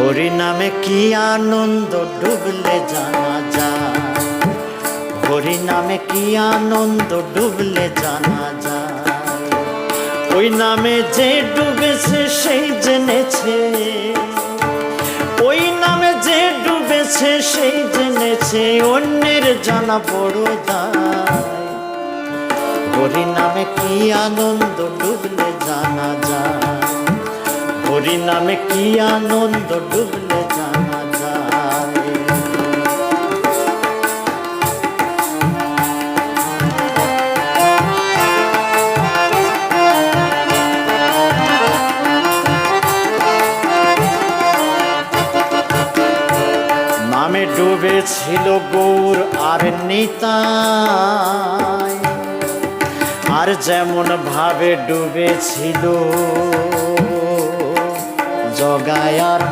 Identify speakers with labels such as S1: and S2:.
S1: হরি নামে কি আনন্দ ডুবলে জানা যায়, হরি নামে কি আনন্দ ডুবলে জানা যায়। ওই নামে যে ডুবেছে সেই জেনেছে, ওই নামে যে ডুবেছে সেই জেনেছে, অন্যের জানা বড় দায়। হরি নামে কি আনন্দ ডুবলে জানা যায়, হরি নামে কি আনন্দ ডুবলে জানা যায়। নামে ডুবেছিল গৌর আর নিতাই, আর যেমন ভাবে ডুবেছিল জগায় আর